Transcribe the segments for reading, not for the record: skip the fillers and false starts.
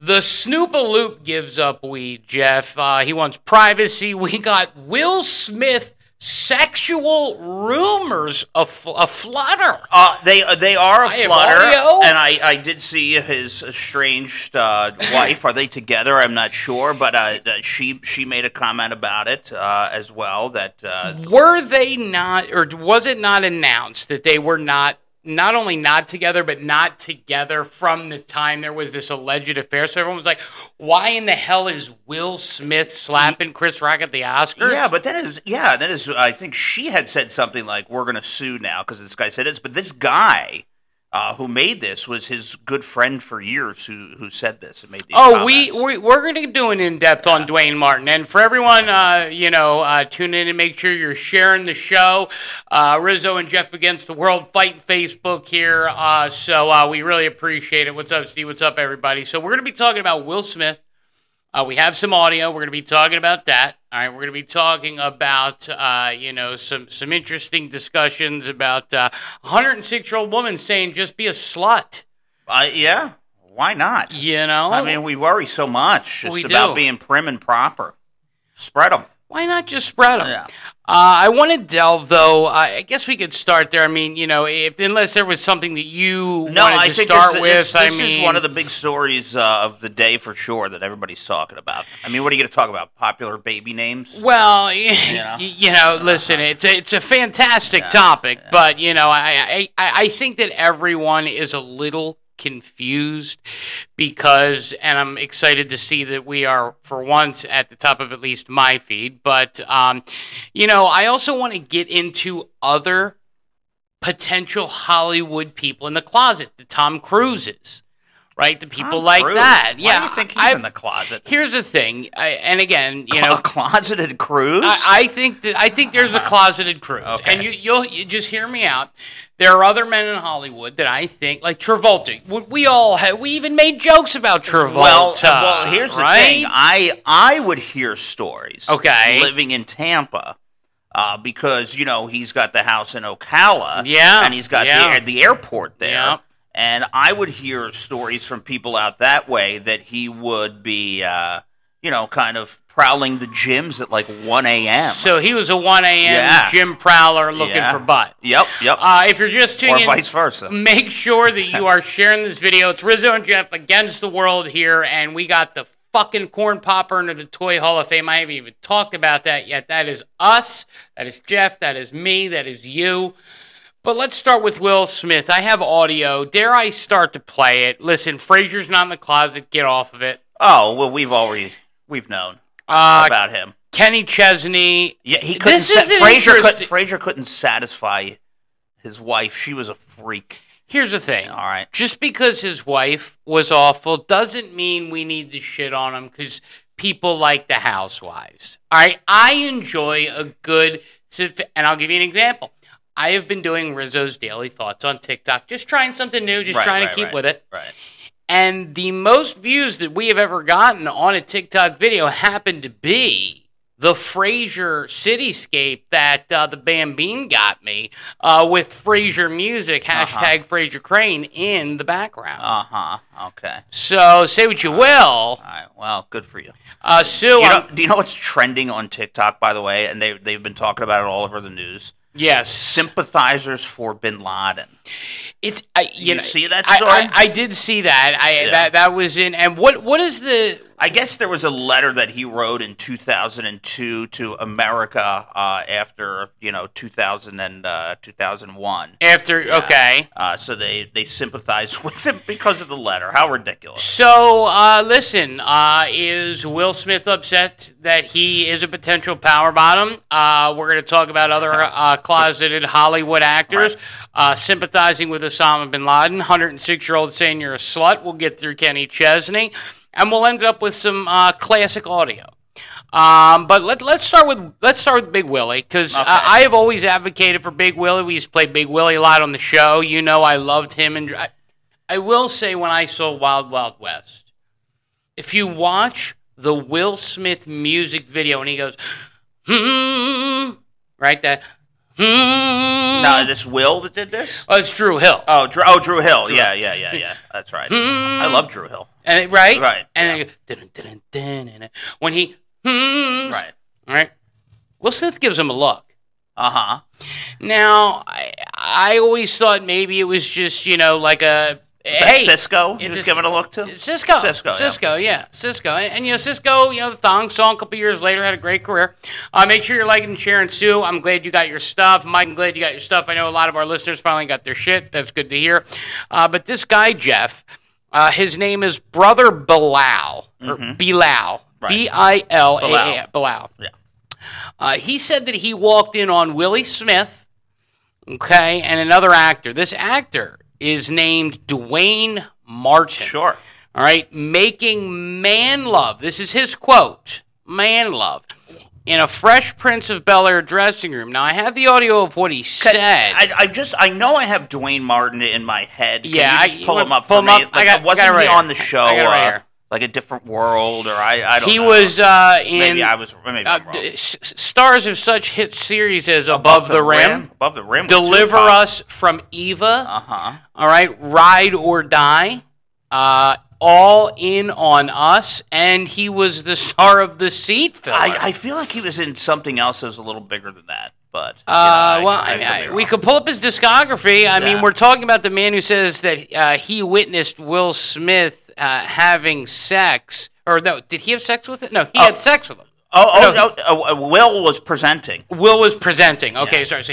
The Snoopaloop gives up weed, Jeff. He wants privacy. We got Will Smith sexual rumors aflutter. They are aflutter, audio. And I did see his estranged wife. Are they together? I'm not sure, but she made a comment about it as well. That were they not, or was it not announced that they were not only not together, but not together from the time there was this alleged affair? So everyone was like, why in the hell is Will Smith slapping Chris Rock at the Oscars? Yeah, but that is, I think she had said something like, we're going to sue now because this guy said this. But this guy who made this was his good friend for years who said this and made these comments. We're going to do an in-depth on Dwayne Martin. And for everyone, tune in and make sure you're sharing the show. Rizzo and Jeff Against the World fighting Facebook here. So we really appreciate it. What's up, Steve? What's up, everybody? So we're going to be talking about Will Smith. We have some audio. We're going to be talking about that. All right, we're going to be talking about, some interesting discussions about a 106-year-old woman saying just be a slut. Yeah, why not? You know? I mean, we worry so much just about being prim and proper. Spread them. Why not just spread them? Yeah. I want to delve, though. I guess we could start there. I mean, unless there was something that you wanted to start with. This is one of the big stories of the day for sure that everybody's talking about. I mean, what are you going to talk about? Popular baby names? Well, listen, it's a fantastic topic, but I think that everyone is a little confused because, and I'm excited to see that we are for once at the top of at least my feed, but I also want to get into other potential Hollywood people in the closet, the Tom Cruises, right? The people like that. Why do you think he's in the closet? Here's the thing, and again, closeted Cruise. I think there's a closeted Cruise, and you just hear me out. There are other men in Hollywood that I think, like Travolta. We even made jokes about Travolta. Well, here's the thing. I would hear stories. Okay. Living in Tampa, because he's got the house in Ocala. Yeah. And he's got the airport there. Yeah. And I would hear stories from people out that way that he would be, kind of prowling the gyms at like 1 a.m. So he was a 1 a.m. gym prowler looking for butt. Yep. If you're just tuning in, or vice versa, make sure that you are sharing this video. It's Rizzo and Jeff Against the World here, and we got the fucking corn popper into the Toy Hall of Fame. I haven't even talked about that yet. That is us. That is Jeff. That is me. That is you. But let's start with Will Smith. I have audio. Dare I start to play it? Listen, Frasier's not in the closet. Get off of it. Oh, well, we've known about him. Kenny Chesney. Yeah, he couldn't. Frasier couldn't satisfy his wife. She was a freak. Here's the thing. All right. Just because his wife was awful doesn't mean we need to shit on him because people like the housewives. All right. I enjoy a good, and I'll give you an example. I have been doing Rizzo's Daily Thoughts on TikTok, just trying something new, trying to keep with it. Right. And the most views that we have ever gotten on a TikTok video happened to be the Frasier cityscape that the Bam Bean got me with Frasier music, hashtag Frasier Crane in the background. Okay. So say what you will. All right. Well, good for you. Sue, do you know what's trending on TikTok, by the way? And they've been talking about it all over the news. Yes. Sympathizers for Bin Laden. You see that story? I did see that. That was in. And what is the? I guess there was a letter that he wrote in 2002 to America after 2000 and 2001. Okay. So they sympathized with him because of the letter. How ridiculous! So listen, is Will Smith upset that he is a potential power bottom? We're going to talk about other closeted Hollywood actors sympathizing with Osama bin Laden. 106-year-old saying you're a slut. We'll get through Kenny Chesney. And we'll end up with some classic audio. But let's start with Big Willie because I have always advocated for Big Willie. We used to play Big Willie a lot on the show. I loved him, and I will say when I saw Wild Wild West, if you watch the Will Smith music video and he goes, right that. No, this Will that did this? Oh, it's Drew Hill. Oh, Drew Hill. Yeah. That's right. I love Drew Hill. And right? Right. And when he hums, right. All right. Will Smith gives him a look. Now, I always thought maybe it was just, like a hey, Cisco. You just giving a look to Cisco. Yeah. Cisco. And Cisco, the Thong Song, a couple years later, had a great career. Make sure you're liking and sharing, Sue. I'm glad you got your stuff. Mike, I'm glad you got your stuff. I know a lot of our listeners finally got their shit. That's good to hear. But this guy, Jeff, his name is Brother Bilal, or Bilal, Bilal. Bilal. Yeah. He said that he walked in on Willie Smith, okay, and another actor. This actor is named Dwayne Martin. Sure. All right, making man love. This is his quote, man love, in a Fresh Prince of Bel-Air dressing room. Now, I have the audio of what he said. I know I have Dwayne Martin in my head. Can you just pull him up for me? Wasn't he on the show? I got it right here. Like a different world, or I don't know. He was in... Maybe I'm wrong. Stars of such hit series as Above the Rim. Above the Rim. Deliver Us from Eva. All right. Ride or Die. All In on Us. And he was the star of The Seat filler. I feel like he was in something else that was a little bigger than that. But we could pull up his discography. I mean, we're talking about the man who says that he witnessed Will Smith having sex, or no? Did he have sex with it? No, he had sex with him. Will was presenting. Will was presenting. Okay, sorry.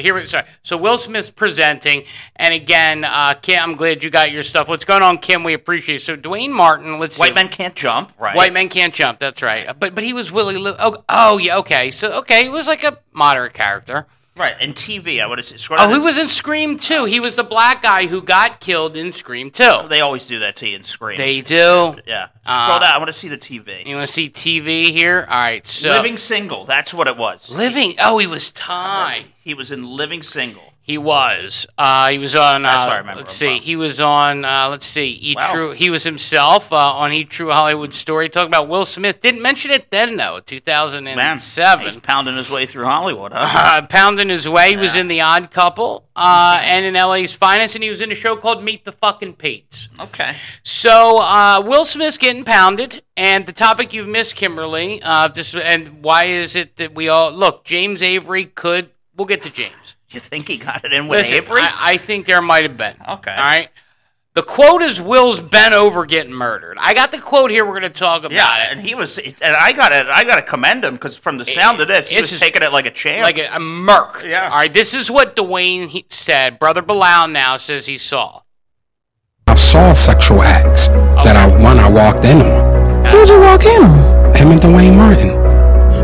So Will Smith's presenting, and again, Kim, I'm glad you got your stuff. What's going on, Kim? We appreciate it. So Dwayne Martin, let's see. White men can't jump, right? White men can't jump. That's right. But he was Willie. Oh yeah. Okay. So he was like a moderate character. Right, and TV, I would have said. He was in Scream 2. He was the black guy who got killed in Scream 2. They always do that to you in Scream. They do? Yeah. Scroll down. I want to see the TV. You want to see TV here? All right, so... Living Single. That's what it was. He was Ty. He was in Living Single. He was. He was on... That's what I remember. Let's see. He was on... let's see. He was himself on E! True Hollywood Story. Talking about Will Smith. Didn't mention it then, though. 2007. Man, he's pounding his way through Hollywood, huh? Pounding his way. He was in The Odd Couple and in LA's Finest, and he was in a show called Meet the Fucking Pates. Okay. So Will Smith's getting pounded, and the topic you've missed, Kimberly, and why is it that we all... Look, James Avery could... We'll get to James. You think he got it in with Avery? I think there might have been. Okay. All right. The quote is Will's bent over getting murdered. I got the quote here. We're going to talk about it. And he was, and I got to commend him because from the sound of this, he was taking it like a champ, like a merc. Yeah. All right. This is what Dwayne said. Brother Bilal now says he saw. I saw sexual acts that I walked in on. Who'd you walk in on? Him and Dwayne Martin.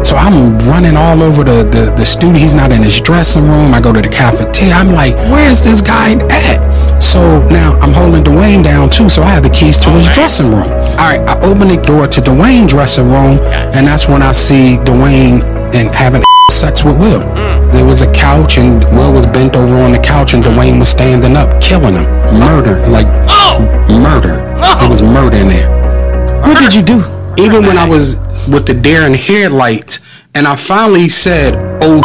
So I'm running all over the studio. He's not in his dressing room. I go to the cafeteria. I'm like, where's this guy at? So now I'm holding Dwayne down too. So I have the keys to his dressing room. All right, I open the door to Dwayne's dressing room, and that's when I see Dwayne and having sex with Will. There was a couch, and Will was bent over on the couch, and Dwayne was standing up, killing him, murder. It was murder in there. What did you do? Even when I was with the deer and headlights, and I finally said, oh.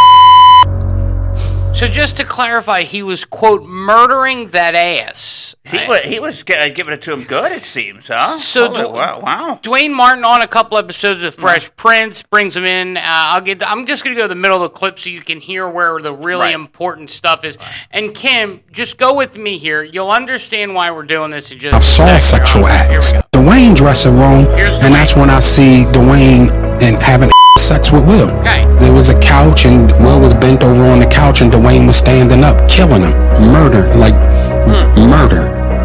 So just to clarify, he was, quote, murdering that ass. He was giving it to him good, it seems, huh? So wow. Dwayne Martin on a couple episodes of Fresh Prince brings him in. I'm just going to go to the middle of the clip so you can hear where the really important stuff is. Right. And Kim, just go with me here. You'll understand why we're doing this in just I saw sexual acts. Dwayne dressing room, and that's when I see Dwayne and having sex with Will. Okay. There was a couch, and Will was bent over on the couch, and Dwayne was standing up, killing him, murder.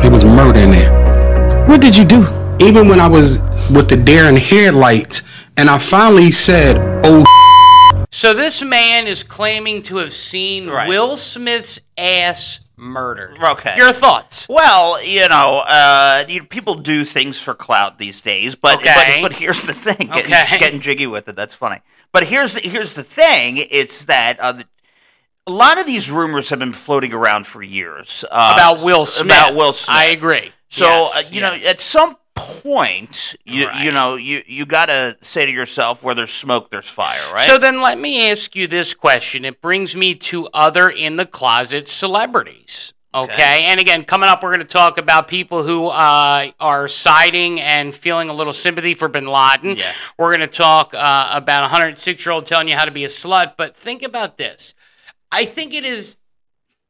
It was murder in there. What did you do? Even when I was with the deer and headlights, and I finally said, oh. So this man is claiming to have seen Will Smith's ass murdered. Okay. Your thoughts? Well, people do things for clout these days, but here's the thing. Getting jiggy with it, that's funny. But here's the thing, it's that a lot of these rumors have been floating around for years. About Will Smith. I agree. So, at some point, you got to say to yourself, where there's smoke, there's fire, right? So then let me ask you this question. It brings me to other in-the-closet celebrities. Okay, and again, coming up, we're going to talk about people who are siding and feeling a little sympathy for bin Laden. Yeah. We're going to talk about a 106-year-old telling you how to be a slut. But think about this. I think it is...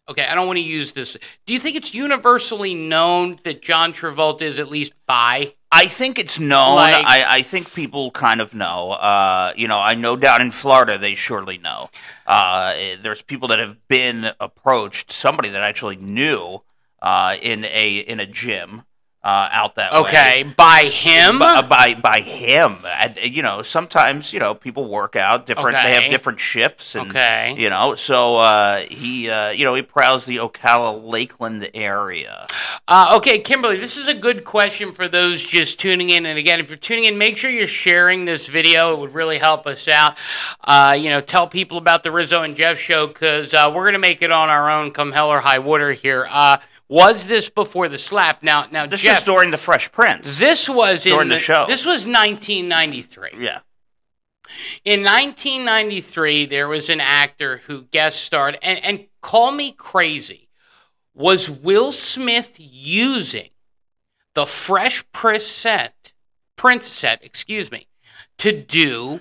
Okay, I don't want to use this. Do you think it's universally known that John Travolta is at least bi? I think it's known. Like, I think people kind of know. I know down in Florida they surely know. There's people that have been approached. Somebody that actually knew in a gym out that way. Okay, by him? By him. And, sometimes people work out different. Okay. They have different shifts. And, Okay. So he prowls the Ocala Lakeland area. Okay, Kimberly, this is a good question for those just tuning in. And again, if you're tuning in, make sure you're sharing this video. It would really help us out. Tell people about the Rizzo and Jeff show because we're going to make it on our own come hell or high water here. Was this before the slap? Now, This Jeff, is during the Fresh Prince. This was during the show. This was 1993. Yeah. In 1993, there was an actor who guest starred, and call me crazy, was Will Smith using the Fresh Prince set, to do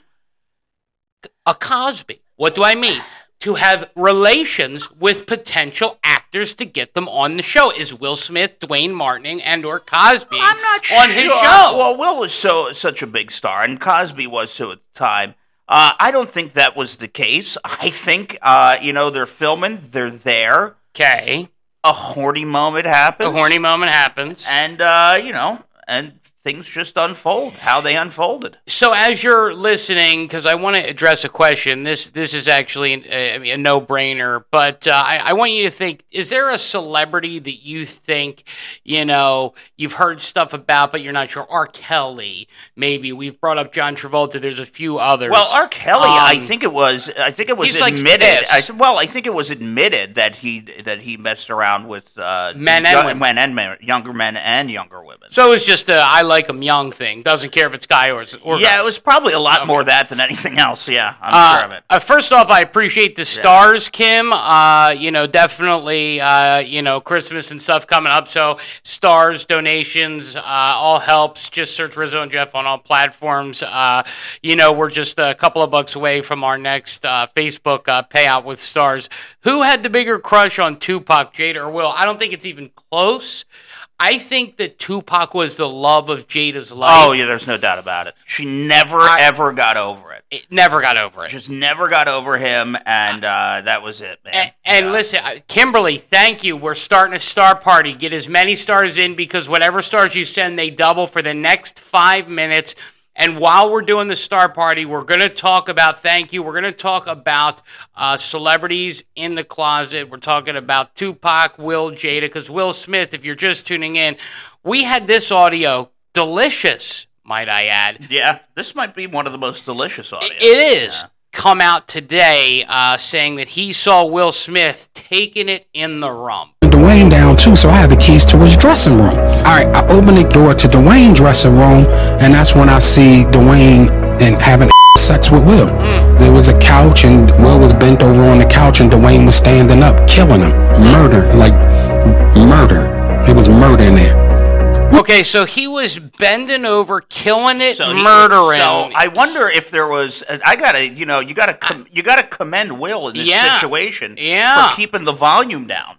a Cosby? What do I mean? To have relations with potential actors to get them on the show. Is Will Smith, Dwayne Martin, and or Cosby I'm not on his show? Well, Will was such a big star, and Cosby was too at the time. I don't think that was the case. I think, they're filming, they're there. Okay. A horny moment happens. And, and things just unfold, how they unfolded. So as you're listening, because I want to address a question, this is actually a no-brainer, but I want you to think, is there a celebrity that you think, you've heard stuff about, but you're not sure? R. Kelly, maybe. We've brought up John Travolta. There's a few others. Well, R. Kelly, I think it was admitted. I think it was admitted that he messed around with men and women. Younger men and younger women. So it was just I like them young thing. Doesn't care if it's guy or yeah, it was probably a lot more that than anything else. Yeah, I'm sure of it. First off, I appreciate the stars, Kim. Definitely, Christmas and stuff coming up. So stars, donations, all helps. Just search Rizzo and Jeff on all platforms. We're just a couple of bucks away from our next Facebook payout with stars. Who had the bigger crush on Tupac, Jada, or Will? I don't think it's even close. I think that Tupac was the love of Jada's life. Oh, yeah, there's no doubt about it. She ever got over it. Never got over it. Just never got over him, and that was it, man. And listen, Kimberly, thank you. We're starting a star party. Get as many stars in because whatever stars you send, they double for the next 5 minutes. And while we're doing the star party, we're going to talk about, thank you, we're going to talk about celebrities in the closet. We're talking about Tupac, Will, Jada, because Will Smith, if you're just tuning in, we had this audio, delicious, might I add. Yeah, this might be one of the most delicious audios. It is. Yeah. Come out today saying that he saw Will Smith taking it in the rump. Dwayne down too, so I had the keys to his dressing room. All right, I open the door to Dwayne's dressing room, and that's when I see Dwayne and having sex with Will. There was a couch, and Will was bent over on the couch, and Dwayne was standing up, killing him, murder. It was murder in there. Okay, so he was bending over, killing it, murdering. So I wonder if there was. You gotta commend Will in this situation for keeping the volume down.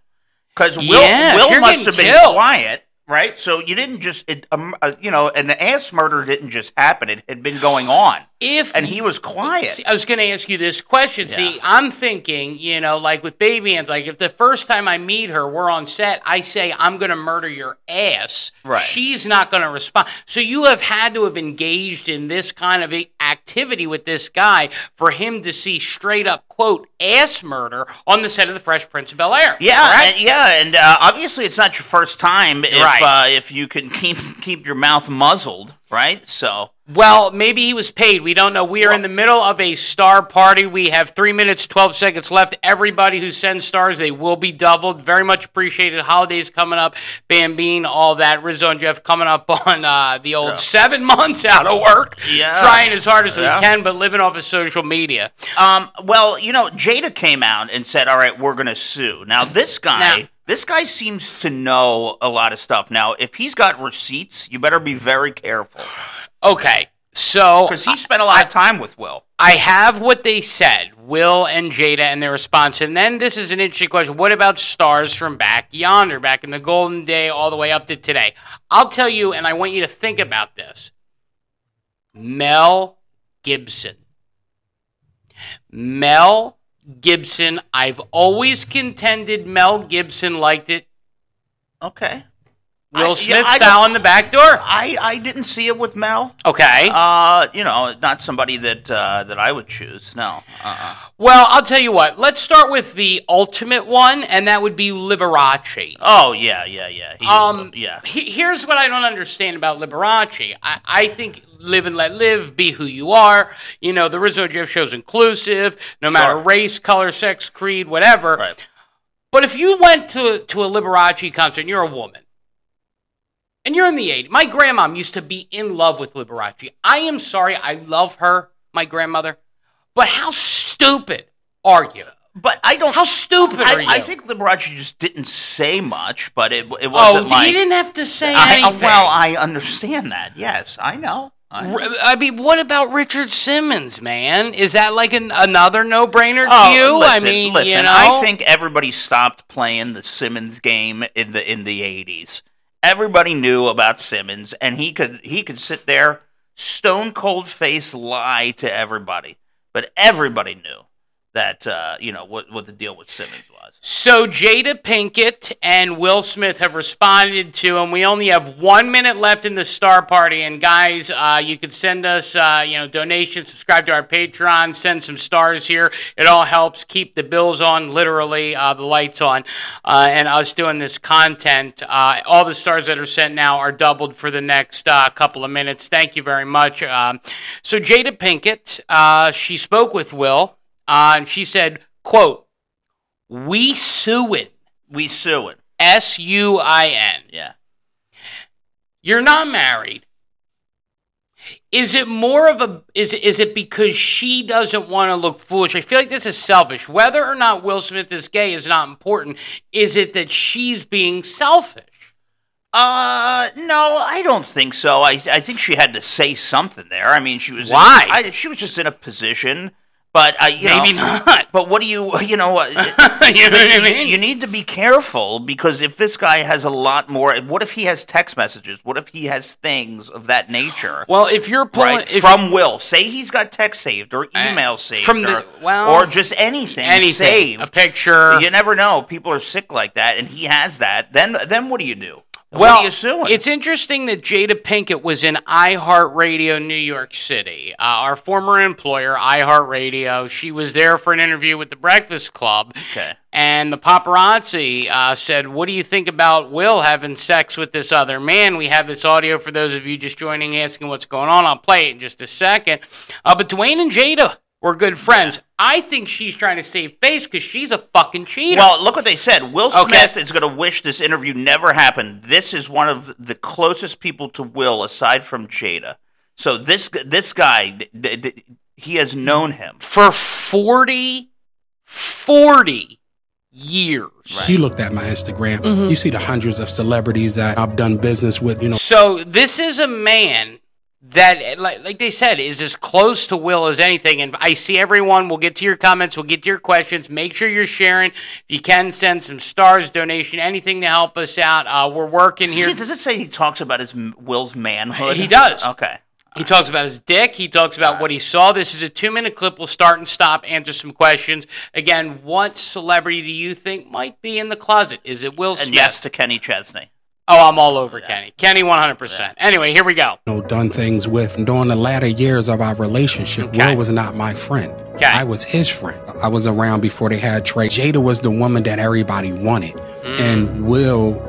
Because Will must have been quiet, right? So you didn't just, an ass murder didn't just happen. It had been going on. And he was quiet. See, I was going to ask you this question. Yeah. See, I'm thinking, like with Baby Ann's, like if the first time I meet her, we're on set, I say, I'm going to murder your ass. Right. She's not going to respond. So you have had to have engaged in this kind of activity with this guy for him to see straight up, quote, ass murder on the set of The Fresh Prince of Bel-Air. Yeah, and obviously it's not your first time if you can keep your mouth muzzled, right? So... Well, maybe he was paid. We don't know. We are in the middle of a star party. We have 3 minutes, 12 seconds left. Everybody who sends stars, they will be doubled. Very much appreciated. Holidays coming up. Bambine, all that. Rizzo and Jeff coming up on the old 7 months out of work. Yeah. Trying as hard as we can, but living off of social media. Jada came out and said, all right, we're going to sue. Now, this guy... This guy seems to know a lot of stuff. Now, if he's got receipts, you better be very careful. Okay, so... Because he spent a lot of time with Will. I have what they said, Will and Jada, and their response. And then this is an interesting question. What about stars from back yonder, back in the golden day, all the way up to today? I'll tell you, and I want you to think about this. Mel Gibson. Mel Gibson. I've always contended Mel Gibson liked it. Okay. Will Smith style in the back door? I didn't see it with Mel. Okay. Not somebody that I would choose. No. Well, I'll tell you what. Let's start with the ultimate one, and that would be Liberace. Oh, yeah. Here's what I don't understand about Liberace. I think live and let live, be who you are. You know, the Rizzo Jeff show's inclusive, no matter race, color, sex, creed, whatever. Right. But if you went to a Liberace concert and you're a woman, and you're in the 80s. My grandmom used to be in love with Liberace. I am sorry. I love her, my grandmother. But how stupid are you? But I don't... How stupid are you? I think Liberace just didn't say much, but it wasn't like... he didn't have to say anything. Well, I understand that. Yes, I know. I mean, what about Richard Simmons, man? Is that like another no-brainer to you? Listen, you know? I think everybody stopped playing the Simmons game in the 80s. Everybody knew about Simmons, and he could sit there, stone cold face lie to everybody, but everybody knew that what the deal with Simmons was. So Jada Pinkett and Will Smith have responded to him. We only have 1 minute left in the Star Party, and guys, you could send us donations, subscribe to our Patreon, send some stars here. It all helps keep the bills on, literally the lights on, and us doing this content. All the stars that are sent now are doubled for the next couple of minutes. Thank you very much. So Jada Pinkett, she spoke with Will, and she said, quote, "We SUIN." We SUIN. SUIN. Yeah. You're not married. Is it more of a... Is it because she doesn't want to look foolish? I feel like this is selfish. Whether or not Will Smith is gay is not important. Is it that she's being selfish? No, I don't think so. I think she had to say something there. I mean, she was... Why? She was just in a position... But maybe not. But what do you know? You know what I mean? You need to be careful, because if this guy has a lot more, what if he has text messages? What if he has things of that nature? Well, if you're pulling from Will, say he's got text saved or email saved, or just anything saved, a picture. You never know. People are sick like that, and he has that. Then what do you do? Well, what are you suing? It's interesting that Jada Pinkett was in iHeartRadio New York City. Our former employer, iHeartRadio, she was there for an interview with The Breakfast Club. Okay. And the paparazzi said, "What do you think about Will having sex with this other man?" We have this audio for those of you just joining, asking what's going on. I'll play it in just a second. But Dwayne and Jada were good friends. Yeah. I think she's trying to save face because she's a fucking cheater. Well, look what they said. Will Smith is going to wish this interview never happened. This is one of the closest people to Will, aside from Jada. So this guy, he has known him for 40 years. Right. You looked at my Instagram. You see the hundreds of celebrities that I've done business with. You know. So this is a man that, like they said, is as close to Will as anything. And I see everyone. We'll get to your comments. We'll get to your questions. Make sure you're sharing. If you can, send some stars, donation, anything to help us out. We're working here. Does it say he talks about Will's manhood? He does. Okay. He talks about his dick. He talks about what he saw. This is a 2-minute clip. We'll start and stop, answer some questions. Again, what celebrity do you think might be in the closet? Is it Will Smith? And yes to Kenny Chesney. Oh, I'm all over Kenny. Kenny 100%. Yeah. Anyway, here we go. Done things with. During the latter years of our relationship, Will was not my friend. I was his friend. I was around before they had Trey. Jada was the woman that everybody wanted. And Will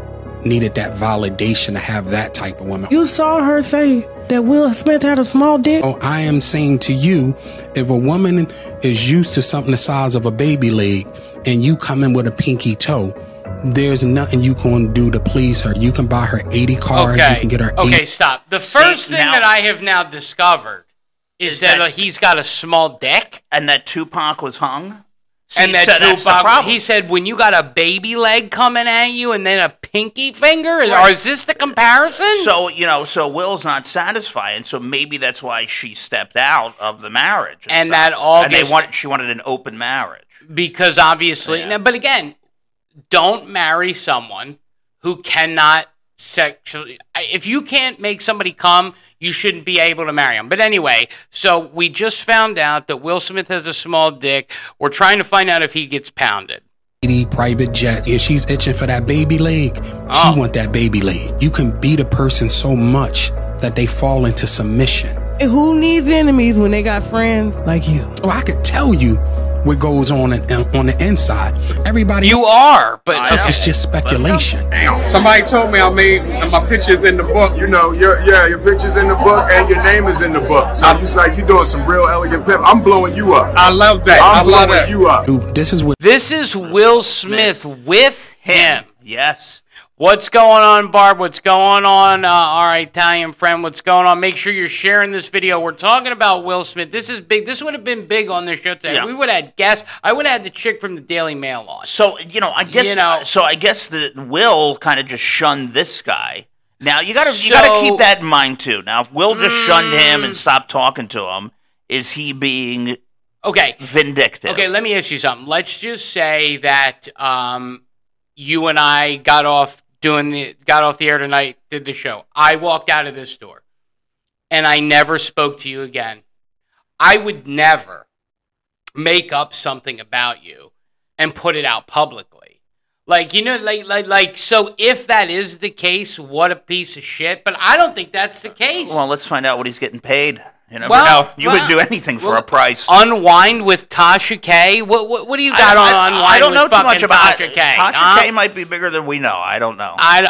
needed that validation to have that type of woman. You saw her say that Will Smith had a small dick? Oh, I am saying to you, if a woman is used to something the size of a baby leg and you come in with a pinky toe, there's nothing you can do to please her. You can buy her 80 cars. You can get her 80. Okay, stop. The first thing that I have now discovered is that he's got a small dick. And that Tupac was hung. And he said, when you got a baby leg coming at you and then a pinky finger, or is this the comparison? So, so Will's not satisfied, and so maybe that's why she stepped out of the marriage. And she wanted an open marriage. Because obviously, but again, don't marry someone who cannot sexually. If you can't make somebody come, you shouldn't be able to marry them. But anyway, so we just found out that Will Smith has a small dick. We're trying to find out if he gets pounded. Private jets. If she's itching for that baby leg, she want that baby leg. You can beat a person so much that they fall into submission. And who needs enemies when they got friends like you? So I could tell you what goes on the inside. Everybody, you are, but it's just speculation. Somebody told me my picture's in the book. Your picture's in the book and your name is in the book. So you're doing some real elegant pimp. I'm blowing you up. I love that. I'm blowing you up. Dude, this is Will Smith with him. Yes. What's going on, Barb? What's going on, our Italian friend? What's going on? Make sure you're sharing this video. We're talking about Will Smith. This is big. This would have been big on the show today. Yeah. We would have had guests. I would have had the chick from the Daily Mail on. So, I guess that Will kind of just shunned this guy. Now, you gotta keep that in mind, too. Now, if Will just shunned him and stopped talking to him, is he being vindictive? Okay, let me ask you something. Let's just say that you and I got off the air tonight, did the show. I walked out of this door, and I never spoke to you again. I would never make up something about you and put it out publicly. So if that is the case, what a piece of shit. But I don't think that's the case. Well, let's find out what he's getting paid. You never know. You would do anything for a price. Unwind with Tasha K? What do you got on Unwind? I don't know too much about Tasha K. Tasha K might be bigger than we know. I don't know. I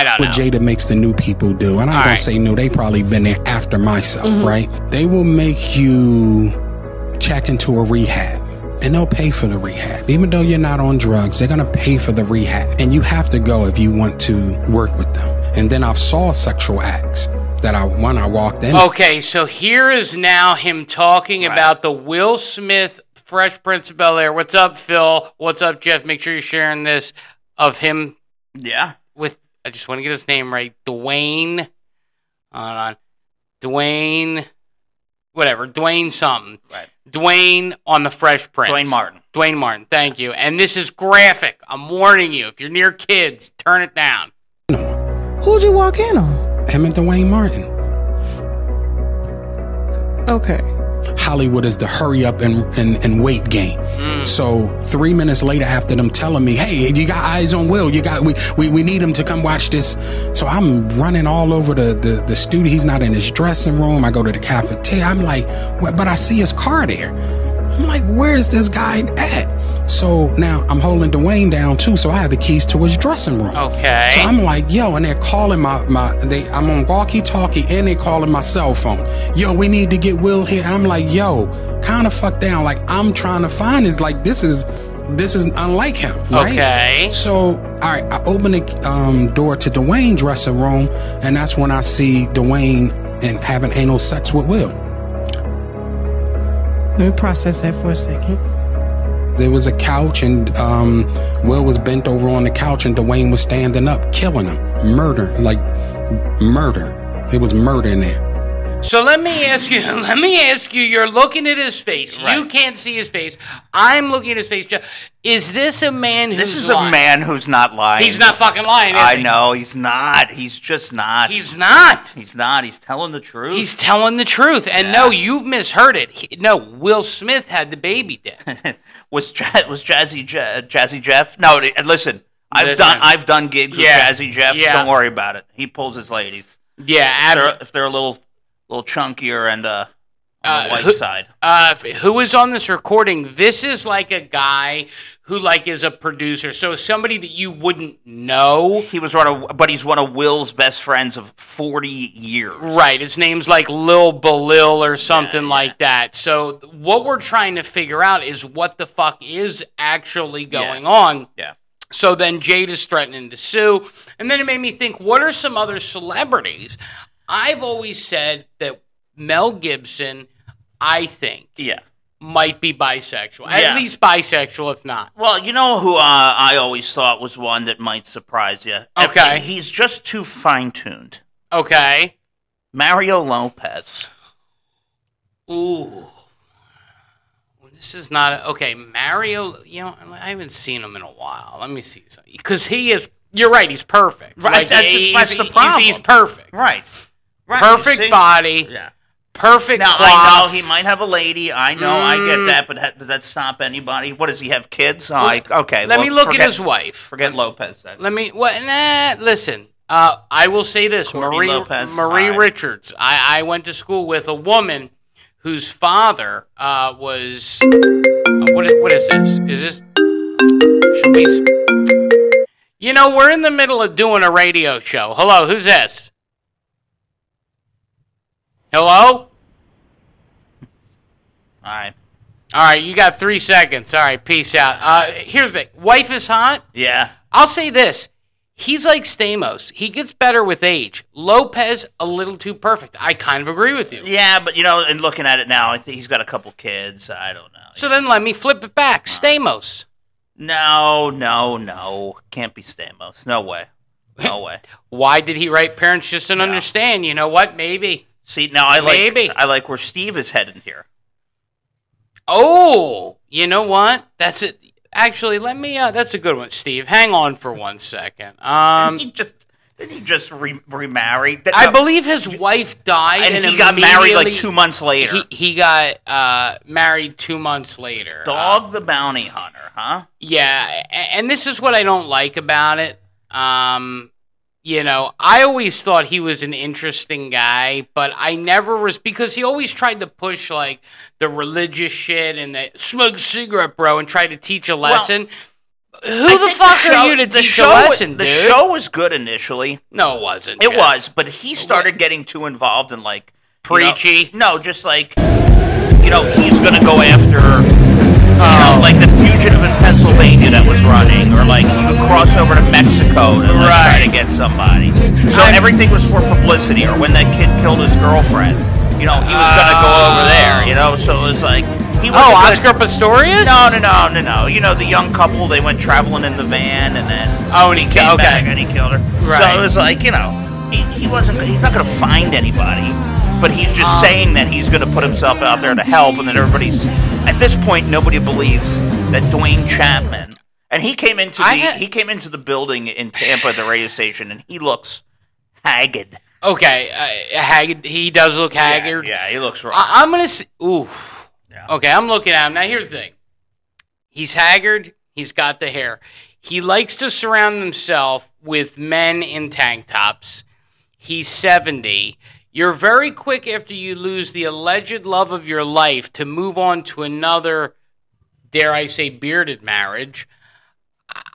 don't know. What Jada makes the new people do, and I'm going to say new, they probably been there after myself, right? They will make you check into a rehab. And they'll pay for the rehab. Even though you're not on drugs, they're going to pay for the rehab. And you have to go if you want to work with them. And then I've saw sexual acts that I walked in. Okay, so here is now him talking about the Will Smith Fresh Prince of Bel-Air. What's up, Phil? What's up, Jeff? Make sure you're sharing this of him. Yeah. I just want to get his name right. Dwayne. Hold on. Dwayne. Whatever. Dwayne something. Right. Dwayne on the Fresh Prince. Dwayne Martin. Thank you. And this is graphic. I'm warning you. If you're near kids, turn it down. Who'd you walk in on? Him and Dwayne Martin. Okay. Hollywood is the hurry up and wait game. So 3 minutes later, after them telling me, hey, you got eyes on Will, we need him to come watch this. So I'm running all over the studio. He's not in his dressing room. I go to the cafeteria. I'm like, but I see his car there. I'm like, where's this guy at? So now I'm holding Dwayne down too, so I have the keys to his dressing room. Okay. So I'm like, yo, and they're calling I'm on walkie-talkie and they're calling my cell phone. Yo, we need to get Will here. And I'm like, yo, kind of fuck down. Like, I'm trying to find this is unlike him, right? Okay. So, all right, I open the door to Dwayne's dressing room, and that's when I see Dwayne and having anal sex with Will. Let me process that for a second. There was a couch, and Will was bent over on the couch, and Dwayne was standing up, killing him. Murder. There was murder in there. So let me ask you, you're looking at his face. Right. You can't see his face. I'm looking at his face. Is this a man who's lying? This is a man who's not lying. He's not fucking lying, is he? I know, he's not. He's just not. He's not. He's not. He's telling the truth. He's telling the truth. And no, you've misheard it. No, Will Smith had the baby dick. Was Jazzy Jeff? No, listen. I've done gigs with Jazzy Jeff. Yeah. Don't worry about it. He pulls his ladies. Yeah, if they're a little chunkier and on the white side. Who is on this recording? This is like a guy who is a producer. So somebody that you wouldn't know. But he's one of Will's best friends of 40 years. Right. His name's like Lil Balil or something like that. So what we're trying to figure out is what the fuck is actually going on. Yeah. So then Jada's threatening to sue. And then it made me think, what are some other celebrities? I've always said that Mel Gibson, I think, might be bisexual. At least bisexual, if not. Well, you know who I always thought was one that might surprise you? Okay. He's just too fine-tuned. Okay. Mario Lopez. Ooh. This is not... Okay, Mario... You know, I haven't seen him in a while. Let me see something. Because he is... You're right, he's perfect. Right, that's the problem. He's perfect. Right. Perfect body. Yeah. Perfect Now, cloth. I know he might have a lady. I know, I get that, but does that stop anybody? What, does he have kids? Okay. Let me look at his wife. Forget Lopez then. Let me... listen. I will say this. Marie Richards. I went to school with a woman whose father was... What is this? Is this... Should we... You know, we're in the middle of doing a radio show. Hello, who's this? Hello? All right, you got 3 seconds. All right, peace out. Here's the thing. Wife is hot? Yeah. I'll say this. He's like Stamos. He gets better with age. Lopez, a little too perfect. I kind of agree with you. Yeah, but, you know, and looking at it now, I think he's got a couple kids. I don't know. So then let me flip it back. Stamos. No. Can't be Stamos. No way. Why did he write Parents Just Don't Understand? You know what? Maybe. See, now I like where Steve is heading here. Oh, you know what? That's it. Actually, let me. That's a good one, Steve. Hang on for 1 second. Didn't he just remarry? I believe his wife died, and he got married like 2 months later. He got married 2 months later. Dog the Bounty Hunter, huh? Yeah, and this is what I don't like about it. You know, I always thought he was an interesting guy, but I never was, because he always tried to push, like, the religious shit and the smoke a cigarette, bro, and try to teach a lesson. Who the fuck are you to teach a lesson, dude? The show was good initially. No, it wasn't. It was, but he started getting too involved in, like... Preachy? No, just like, you know, he's going to go after... You know, like the fugitive in Pennsylvania that was running, or like he would cross over to Mexico to try to get somebody. So everything was for publicity. Or when that kid killed his girlfriend, you know, he was gonna go over there. You know, so it was like he was. Oscar Pistorius? No. You know, the young couple, they went traveling in the van, and then and he came back and he killed her. Right. So it was like, you know, he's not gonna find anybody, but he's just saying that he's gonna put himself out there to help, and then everybody's. At this point, nobody believes that Dwayne Chapman, and he came into the building in Tampa at the radio station, and he looks haggard. Okay, haggard. He does look haggard. Yeah, he looks rough. I'm gonna see. Oof. Yeah. Okay, I'm looking at him now. Here's the thing. He's haggard. He's got the hair. He likes to surround himself with men in tank tops. He's 70. You're very quick after you lose the alleged love of your life to move on to another, dare I say, bearded marriage.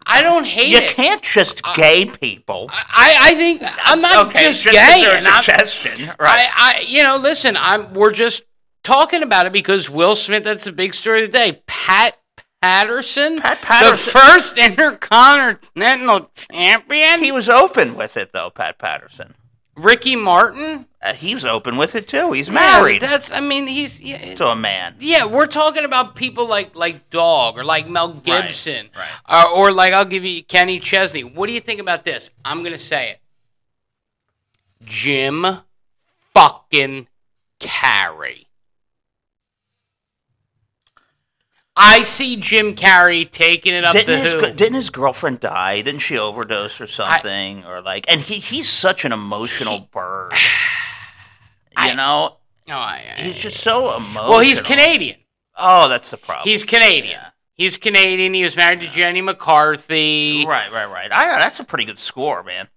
I don't hate it. You can't just gay people. I think I'm not just gay. There's a suggestion, right? You know, listen. We're just talking about it because Will Smith. That's the big story of the day. Pat Patterson, the first Intercontinental Champion. He was open with it, though. Pat Patterson. Ricky Martin. He's open with it too. He's married. He's to a man. Yeah, we're talking about people like Dog or like Mel Gibson, right. Or like I'll give you Kenny Chesney. What do you think about this? I'm gonna say it. Jim fucking Carey. I see Jim Carey taking it up the hill. Didn't his girlfriend die? Didn't she overdose or something? And he's such an emotional bird. You know? He's just so emotional. Well, he's Canadian. Oh, that's the problem. He's Canadian. Yeah. He's Canadian. He was married to Jenny McCarthy. Right. That's a pretty good score, man.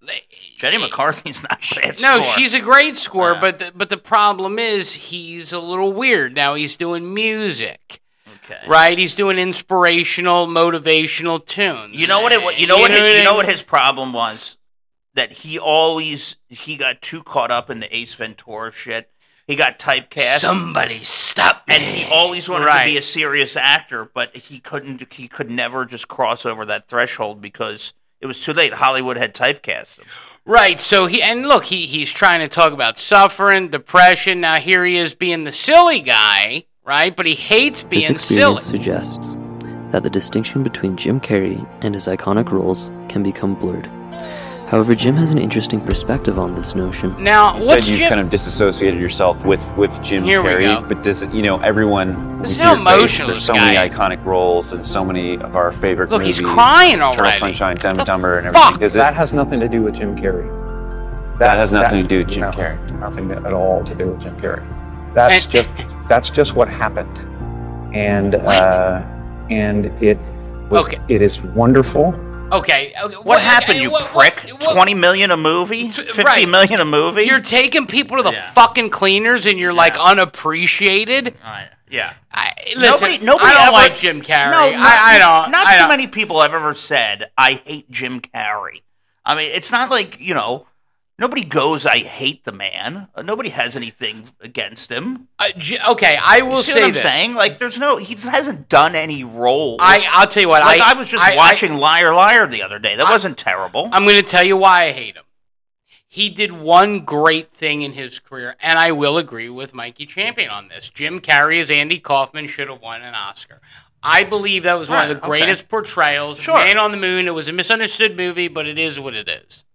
Jenny McCarthy's not a bad score. No, she's a great score, but the problem is he's a little weird. Now he's doing music. Okay. Right? He's doing inspirational, motivational tunes. You know what his problem was? That he got too caught up in the Ace Ventura shit. He got typecast. Somebody stop me. And he always wanted to be a serious actor, but he could never just cross over that threshold because it was too late. Hollywood had typecast him. Right. So he's trying to talk about suffering, depression. Now here he is being the silly guy. right? But he hates being This experience silly. suggests that the distinction between Jim Carrey and his iconic roles can become blurred. However, Jim has an interesting perspective on this notion. Now, You what's said you've Jim? kind of disassociated yourself with Jim Here we Carrey, go. but does it, everyone? This is we see how your face, emotional there's this so guy many is. iconic roles and so many of our favorite Look, movies. he's crying Eternal already. Sunshine, Dumb and Dumber, and fuck? everything. Does it? That has nothing to do with Jim Carrey. That has nothing to do with Jim no, Carrey. Nothing at all to do with Jim Carrey. That's just what happened, and it is wonderful. Okay. What happened, you prick? 20 million a movie? 50 million a movie? You're taking people to the Yeah. fucking cleaners and you're like unappreciated. Yeah. Listen, Nobody I don't ever, like Jim Carrey. No, I don't. Not I too don't. many people have ever said, I hate Jim Carrey. I mean, it's not like, nobody goes, I hate the man. Nobody has anything against him. Okay, I will See say what I'm this. saying? Like, he hasn't done any role. I'll tell you what. I was just watching Liar Liar the other day. That wasn't terrible. I'm going to tell you why I hate him. He did one great thing in his career, and I will agree with Mikey Champion on this. Jim Carrey as Andy Kaufman should have won an Oscar. I believe that was one of the greatest portrayals. Sure. Man on the Moon. It was a misunderstood movie, but it is what it is.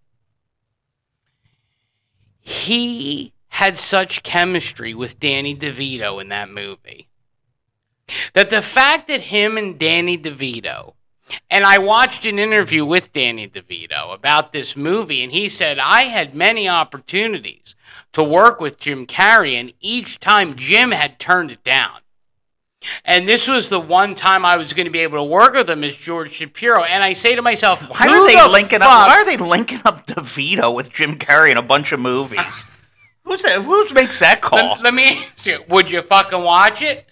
He had such chemistry with Danny DeVito in that movie that the fact that him and Danny DeVito, and I watched an interview with Danny DeVito about this movie, and he said, I had many opportunities to work with Jim Carrey, and each time Jim had turned it down. And this was the one time I was going to be able to work with him as George Shapiro. And I say to myself, Why are they linking up DeVito with Jim Carrey in a bunch of movies? Who makes that call? Let me ask you, would you fucking watch it?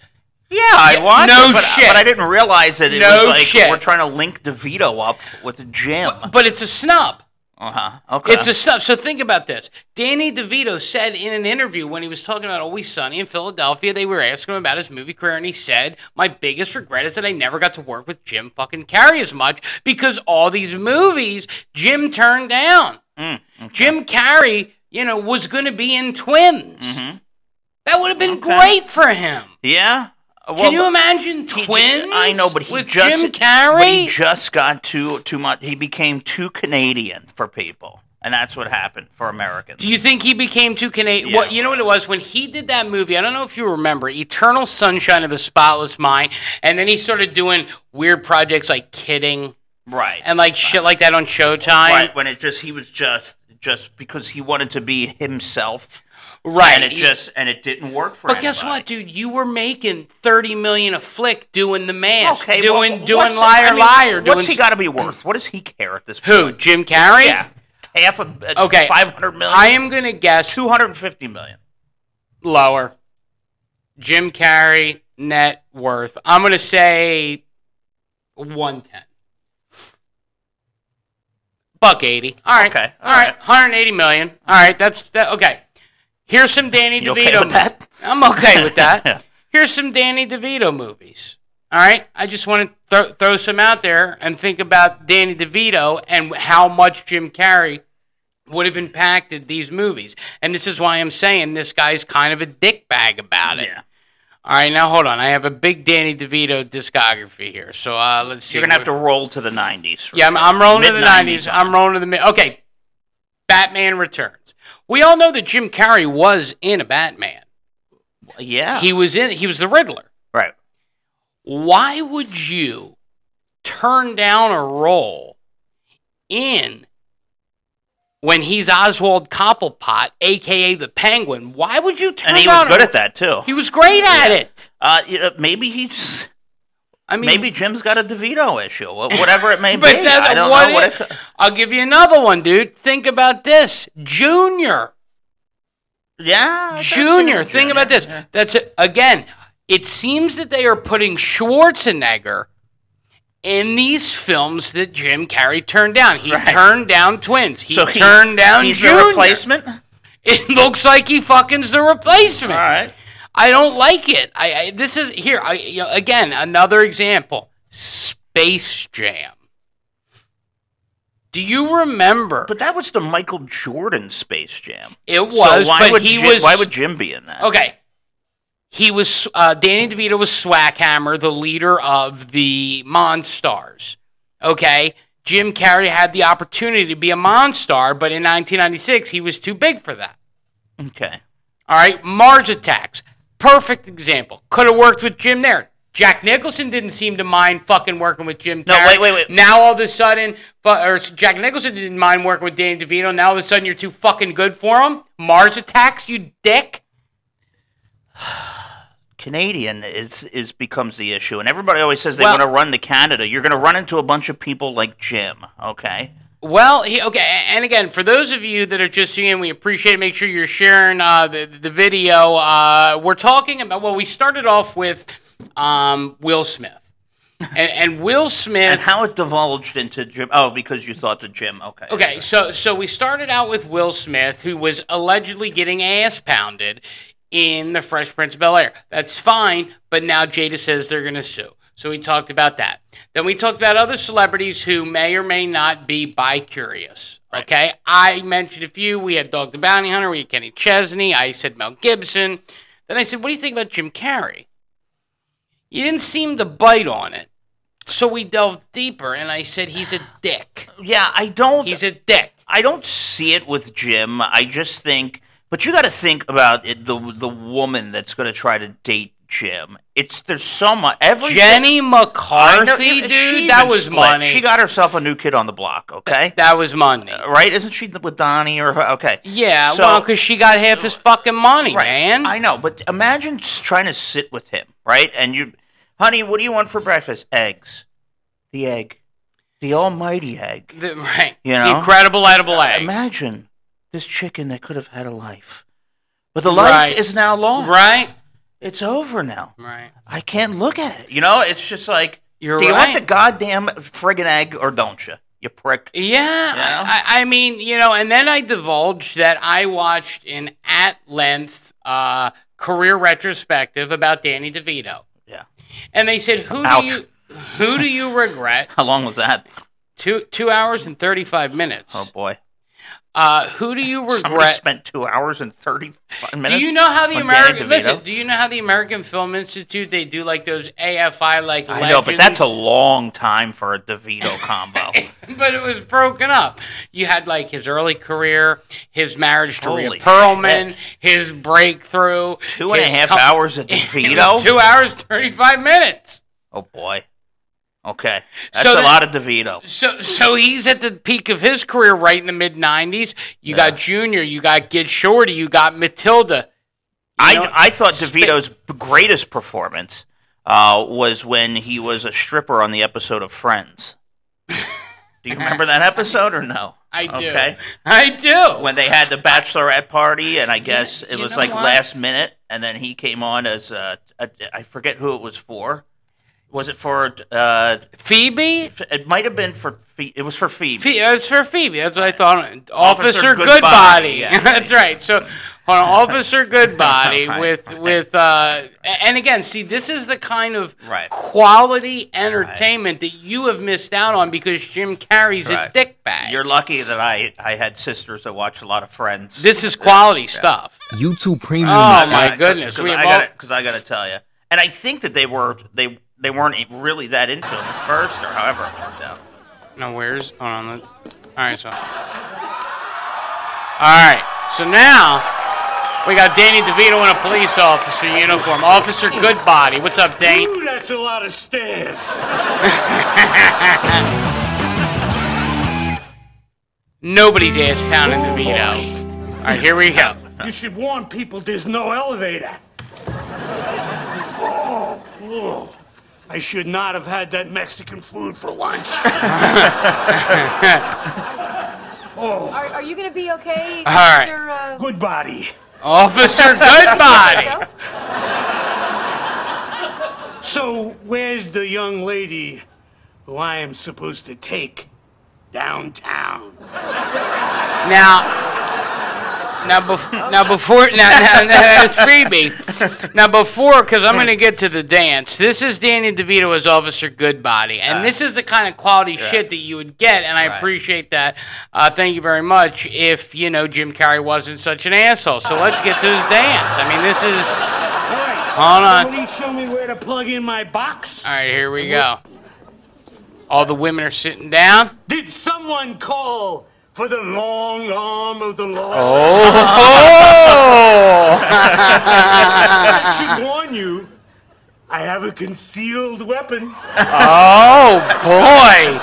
Yeah, I'd watch no it, shit. But I didn't realize that it No was like shit. we're trying to link DeVito up with Jim. But it's a snub. Okay. It's a snub. So think about this. Danny DeVito said in an interview when he was talking about Always Sunny in Philadelphia, they were asking him about his movie career, and he said, my biggest regret is that I never got to work with Jim fucking Carrey as much because all these movies Jim turned down. Okay. Jim Carrey, was going to be in Twins. Mm-hmm. That would have been great for him. Yeah. Well, can you imagine Twins? I know, but with Jim Carrey. But he just got too much. He became too Canadian for people, and that's what happened for Americans. Do you think he became too Canadian? Yeah. Well, you know what it was when he did that movie. I don't know if you remember Eternal Sunshine of the Spotless Mind, and then he started doing weird projects like Kidding, right, and like shit like that on Showtime. Right, when he was just because he wanted to be himself. Right, and it didn't work for. But guess what, dude? You were making $30 million a flick doing The Mask, doing Liar. What's he got to be worth? What does he care at this point? Who? Jim Carrey? Yeah, half of okay. 500 million. I am gonna guess 250 million. Lower. Jim Carrey net worth. I'm gonna say 110. $180. All right. Okay. All right. 180 million. All right. That's that. Okay. Here's some Danny DeVito. Okay with that? I'm okay with that. Yeah. Here's some Danny DeVito movies. All right. I just want to throw some out there and think about Danny DeVito and how much Jim Carrey would have impacted these movies. And this is why I'm saying this guy's kind of a dickbag about it. Yeah. All right, now hold on. I have a big Danny DeVito discography here. So let's see. You're going to have to roll to the 90s. Yeah, I'm rolling to the 90s. I'm rolling to the mid. Okay, Batman Returns. We all know that Jim Carrey was in a Batman. Yeah. He was the Riddler. Right. Why would you turn down a role when he's Oswald Cobblepot, a.k.a. the Penguin? Why would you turn down? And he was good at that, too. He was great at it. Maybe he's... maybe Jim's got a DeVito issue, whatever it may be. But I don't know what it... I'll give you another one, dude. Think about this. Junior. Yeah. Junior. Think about this. Yeah. That's it. Again, it seems that they are putting Schwarzenegger in these films that Jim Carrey turned down. He turned down Twins. He turned down he's Junior. The replacement? It looks like he fucking's the replacement. All right. I don't like it. This is here. Again, another example. Space Jam. Do you remember? But that was the Michael Jordan Space Jam. It was. So why would Jim be in that? Okay. Danny DeVito was Swackhammer, the leader of the Monstars. Okay? Jim Carrey had the opportunity to be a Monstar, but in 1996, he was too big for that. Okay. All right? Mars Attacks. Perfect example. Could have worked with Jim there. Jack Nicholson didn't seem to mind fucking working with Jim Carrey. No, wait. Now all of a sudden, Jack Nicholson didn't mind working with Danny DeVito. Now all of a sudden you're too fucking good for him? Mars Attacks, you dick? Canadian becomes the issue, and everybody always says they want to run to Canada. You're going to run into a bunch of people like Jim, okay? Well, okay, and again, for those of you that are just seeing, we appreciate it. Make sure you're sharing the video. We're talking about, well, we started off with Will Smith. And Will Smith... And how it divulged into Jim. Oh, because you thought to Jim. Okay. Okay, so we started out with Will Smith, who was allegedly getting ass pounded in the Fresh Prince of Bel-Air. That's fine, but now Jada says they're going to sue. So we talked about that. Then we talked about other celebrities who may or may not be bi-curious. Okay? Right. I mentioned a few. We had Dog the Bounty Hunter. We had Kenny Chesney. I said Mel Gibson. Then I said, what do you think about Jim Carrey? You didn't seem to bite on it. So we delved deeper, and I said he's a dick. Yeah, I don't... He's a dick. I don't see it with Jim. I just think... But you got to think about it, the woman that's going to try to date Jim. There's so much. Jenny McCarthy, dude, that was money. She got herself a new kid on the block. Okay, that was money, right? Isn't she with Donnie or okay? Yeah, well, because she got half his fucking money, right, man. I know, but imagine trying to sit with him, right? And you, honey, what do you want for breakfast? Eggs. The egg, the almighty egg. Right. You know, the incredible edible egg. Imagine this chicken that could have had a life, but the life is now lost. Right. It's over now. Right. I can't look at it. You know, it's just like, do you want the goddamn friggin' egg or don't you? You prick. Yeah. You know? I mean, you know, and then I divulged that I watched an at-length career retrospective about Danny DeVito. Yeah. And they said, who do you regret? How long was that? 2 hours and 35 minutes. Oh, boy. Who do you regret? Somebody spent 2 hours and 35 minutes. Do you know how the American Film Institute, they do like those AFI like legends? I know, but that's a long time for a DeVito combo. But it was broken up. You had like his early career, his marriage to Rhea Perlman, his breakthrough. 2.5 hours of DeVito? 2 hours, 35 minutes. Oh, boy. Okay, that's a lot of DeVito. So he's at the peak of his career right in the mid-'90s. You got Junior, you got Get Shorty, you got Matilda. I thought DeVito's greatest performance was when he was a stripper on the episode of Friends. Do you remember that episode or no? I do. Okay. I do. When they had the bachelorette party, and I guess it was like last minute, and then he came on as I forget who it was for. Was it for Phoebe? It might have been for Phoebe. It was for Phoebe. It was for Phoebe. That's what I thought. Officer Goodbody. Yeah, that's right. So, on Officer Goodbody with and again, see, this is the kind of quality entertainment that you have missed out on because Jim Carrey's a dickbag. You're lucky that I had sisters that watch a lot of Friends. This is quality stuff. YouTube Premium. Oh my goodness! Because I got to tell you, and I think that they weren't really that into him at first, or however it worked out. No, hold on, all right, so now we got Danny DeVito in a police officer uniform. Officer Goodbody. What's up, Dane? Ooh, that's a lot of stairs. Nobody's ass pounding DeVito. All right, here we go. You should warn people there's no elevator. Oh. I should not have had that Mexican food for lunch. Are you going to be okay, Officer Goodbody. Officer Goodbody. So, where's the young lady who I am supposed to take downtown? Now, before that's Phoebe. Now, before, because I'm going to get to the dance. This is Danny DeVito as Officer Goodbody, and this is the kind of quality shit that you would get, and I appreciate that. Thank you very much. If Jim Carrey wasn't such an asshole, so let's get to his dance. I mean, this is. Hold on. Somebody show me where to plug in my box. All right, here we go. All the women are sitting down. Did someone call for the long arm of the law? Oh! I should warn you, I have a concealed weapon. Oh, boy.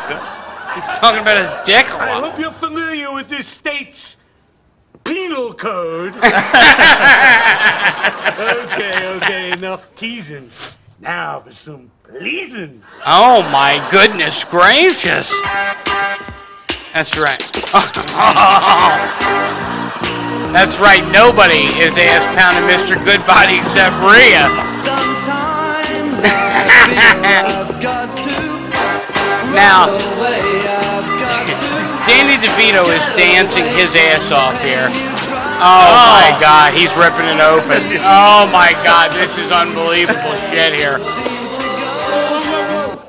He's talking about his dick. I hope you're familiar with this state's penal code. Okay, enough teasing. Now for some pleasing. Oh, my goodness gracious. That's right. That's right. Nobody is ass pounding Mr. Goodbody except Rhea. Sometimes Now, Danny DeVito is dancing his ass off here. Oh my God, he's ripping it open. Oh my God, this is unbelievable shit here.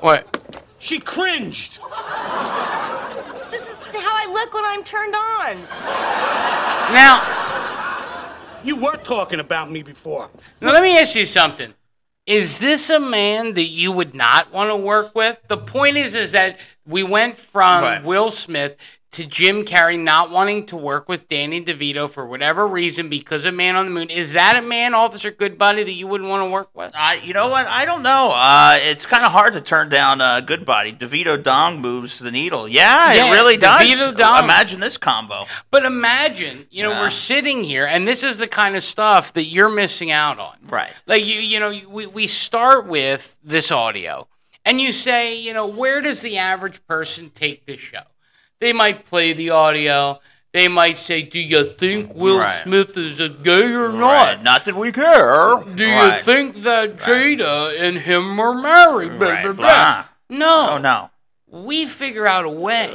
What? She cringed. This is how I look when I'm turned on. Now, You were talking about me before. now let me ask you something. Is this a man that you would not want to work with? The point is that we went from Will Smith to Jim Carey not wanting to work with Danny DeVito for whatever reason because of Man on the Moon. Is that a man, Officer Goodbody, that you wouldn't want to work with? You know what? I don't know. It's kind of hard to turn down Goodbody. DeVito Dong moves the needle. Yeah, it really does. DeVito Dong. Imagine this combo. But imagine, we're sitting here, and this is the kind of stuff that you're missing out on. Right. Like, we start with this audio, and you say, where does the average person take this show? They might play the audio. They might say, do you think Will Smith is a gay or not? Not that we care. Do you think that Jada and him are married? Blah, blah, blah. No. Oh, no. We figure out a way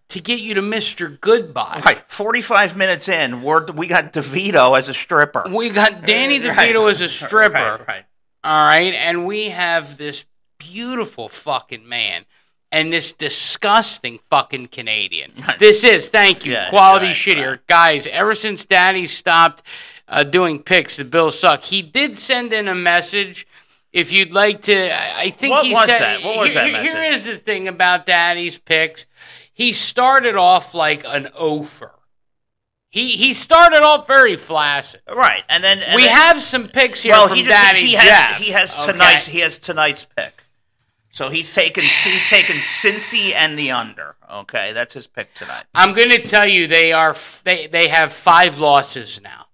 to get you to Mr. Goodbye. Right. 45 minutes in, we got DeVito as a stripper. We got Danny DeVito as a stripper. Right. All right. And we have this beautiful fucking man. And this disgusting fucking Canadian. This is, thank you, quality shit here. Guys, ever since Daddy stopped doing picks, the Bills suck. He did send in a message. If you'd like to, I think he said. What was that message? Here is the thing about Daddy's picks. He started off like an oafer. He started off very flaccid. Right. And then we have some picks here from Daddy Jeff. He has tonight's pick. So he's taken Cincy and the under. Okay, that's his pick tonight. I'm going to tell you they have 5 losses now.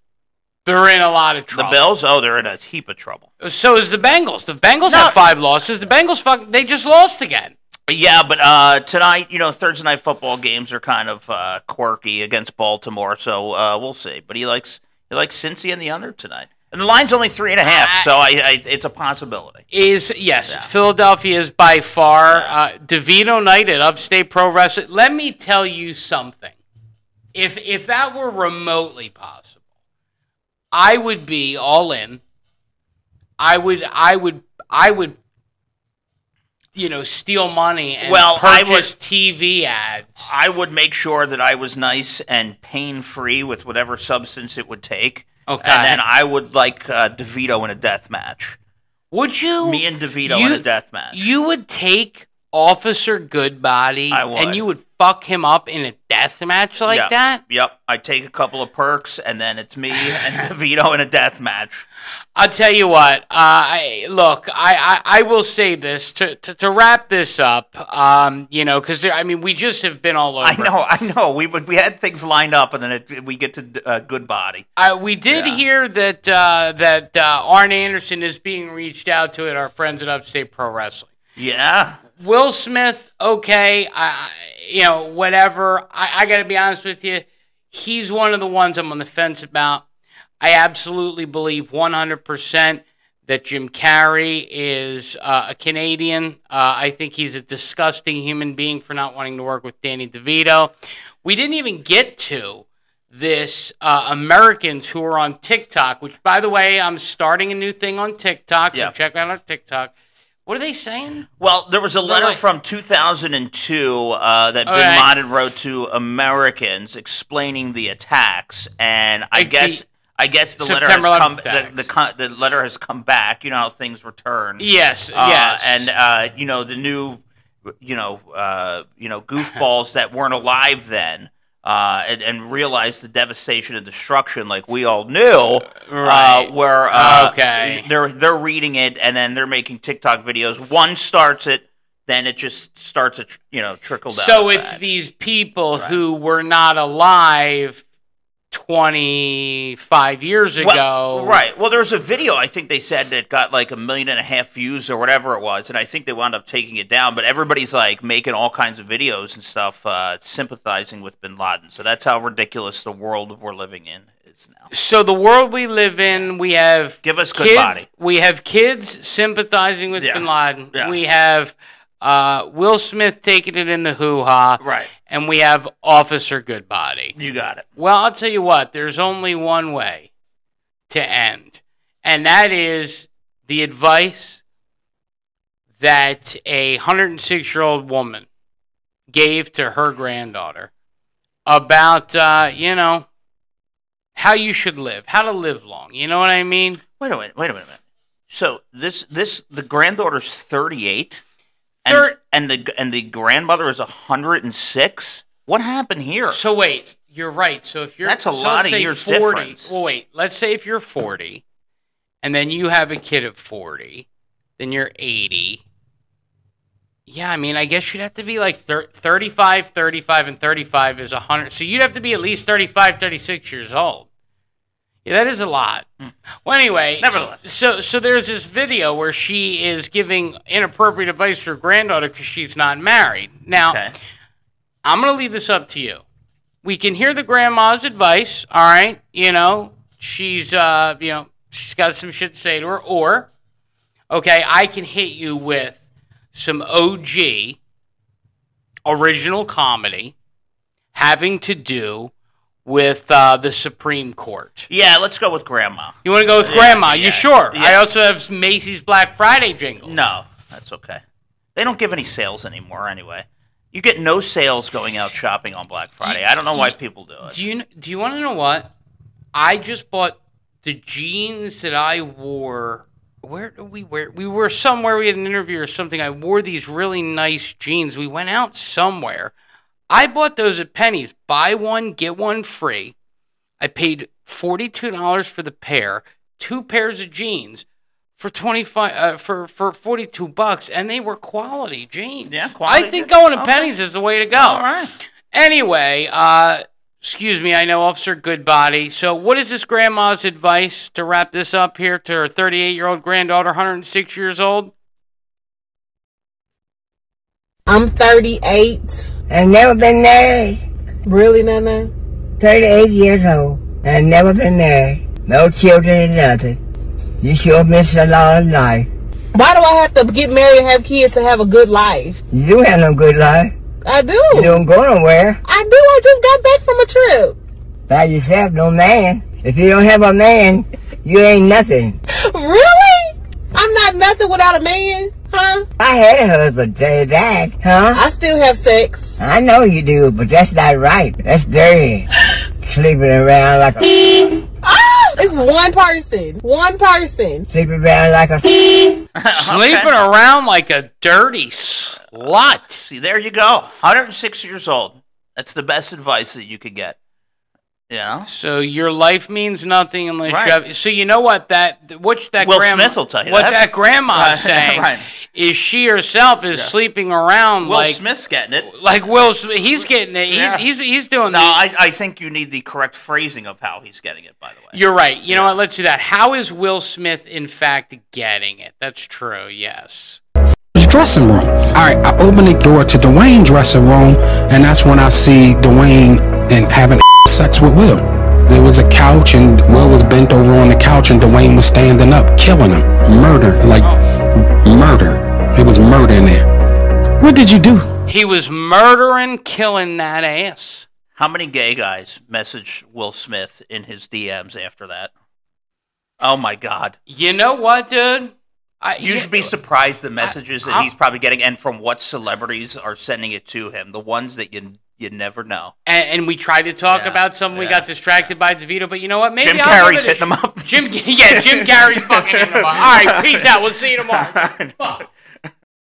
They're in a lot of trouble. The Bills? Oh, they're in a heap of trouble. So is the Bengals. The Bengals have 5 losses. The Bengals they just lost again. Yeah, but tonight, Thursday night football games are kind of quirky against Baltimore, so we'll see. But he likes Cincy and the under tonight. And the line's only 3.5, so it's a possibility. Philadelphia is by far DeVito night at Upstate Pro Wrestling. Let me tell you something. If that were remotely possible, I would be all in. I would steal money and purchase TV ads. I would make sure that I was nice and pain-free with whatever substance it would take. Okay. And then I would like DeVito in a death match. Would you? Me and DeVito in a death match. You would take Officer Goodbody and you would fuck him up in a death match like that? Yep. I'd take a couple of perks and then it's me and DeVito in a death match. I'll tell you what. I will say this to wrap this up. Because we just have been all over. I know. We had things lined up, and then we get to Goodbody. We did hear that Arn Anderson is being reached out to at our friends at Upstate Pro Wrestling. Yeah. Will Smith, okay. Whatever. I got to be honest with you. He's one of the ones I'm on the fence about. I absolutely believe 100% that Jim Carey is a Canadian. I think he's a disgusting human being for not wanting to work with Danny DeVito. We didn't even get to this Americans who are on TikTok, which, by the way, I'm starting a new thing on TikTok, so check out our TikTok. What are they saying? Well, there was a letter from 2002 that Bin Laden wrote to Americans explaining the attacks, and I guess I guess the letter September has come. 11th The letter has come back. You know how things return. Yes, yes. And you know, the new, goofballs that weren't alive then. And realize the devastation and destruction, like we all knew. Right. Okay. They're reading it, and then they're making TikTok videos. One starts it, then it just starts a trickle down. So it's these people who were not alive 25 years ago. Right. Well, there's a video, I think they said, that got like 1.5 million views or whatever it was, and I think they wound up taking it down. But everybody's like making all kinds of videos and stuff sympathizing with bin Laden. So that's how ridiculous the world we're living in is now. So the world we live in, we have Give us kids, good body. We have kids sympathizing with bin Laden. Yeah. We have Will Smith taking it in the hoo-ha. Right. And we have Officer Goodbody. You got it. Well, I'll tell you what. There's only one way to end. And that is the advice that a 106-year-old woman gave to her granddaughter about, how you should live, how to live long. You know what I mean? Wait a minute. So the granddaughter's 38? And the grandmother is 106. What happened here? So wait, you're right. So if you're that's a lot of years 40, difference. Well, wait. Let's say if you're 40, and then you have a kid at 40, then you're 80. Yeah, I mean, I guess you'd have to be like 35, and 35 is 100. So you'd have to be at least 35, 36 years old. Yeah, that is a lot. Well, anyway, nevertheless. So there's this video where she is giving inappropriate advice to her granddaughter because she's not married. Now, I'm going to leave this up to you. We can hear the grandma's advice, all right? She's she's got some shit to say to her, or I can hit you with some OG original comedy having to do with the Supreme Court. Yeah, let's go with Grandma. You want to go with Grandma? You sure? Yeah. I also have Macy's Black Friday jingles. No, that's okay. They don't give any sales anymore anyway. You get no sales going out shopping on Black Friday. I don't know why people do it. Do you want to know what? I just bought the jeans that I wore. Where did we wear? We were somewhere. We had an interview or something. I wore these really nice jeans. We went out somewhere. I bought those at Penny's. Buy one, get one free. I paid $42 for the pair, 2 pairs of jeans for for $42, and they were quality jeans. Yeah, quality. I think going to Penny's is the way to go. All right. Anyway, excuse me, I know Officer Goodbody. So what is this grandma's advice to wrap this up here to her 38-year-old granddaughter, 106 years old? I'm 38. I've never been married. Really, Nana? 38 years old. I've never been married. No children or nothing. You sure missed a lot of life. Why do I have to get married and have kids to have a good life? You do have no good life. I do. You don't go nowhere. I do. I just got back from a trip. By yourself, no man. If you don't have a man, you ain't nothing. Really? I'm not nothing without a man, huh? I had a husband, tell you that, huh? I still have sex. I know you do, but that's not right. That's dirty. Sleeping around like a... It's one person. One person. Sleeping around like a... Sleeping around like a dirty slut. See, there you go. 106 years old. That's the best advice that you could get. Yeah. So your life means nothing unless you have. So you know what Will Smith will tell you what that grandma's saying is she herself is sleeping around Will like Smith's getting it. Like Will Smith, he's getting it. He's doing. No, I think you need the correct phrasing of how he's getting it. By the way, you're right. You know what? Let's do that. How is Will Smith in fact getting it? That's true. Yes. Dressing room. All right, I open the door to Dwayne's dressing room, and that's when I see Dwayne and having sex with Will. There was a couch, and Will was bent over on the couch, and Dwayne was standing up, killing him, murder. It was murder in there. What did you do? He was murdering, killing that ass. How many gay guys messaged Will Smith in his DMs after that? Oh my God! You know what, dude? You should be surprised the messages that he's probably getting, and from what celebrities are sending it to him. The ones that you You never know. And we tried to talk about something. We got distracted by DeVito, but you know what? Maybe Jim Carrey's hitting him up. Jim Carrey's fucking hitting him up. All right, peace out. We'll see you tomorrow. Fuck.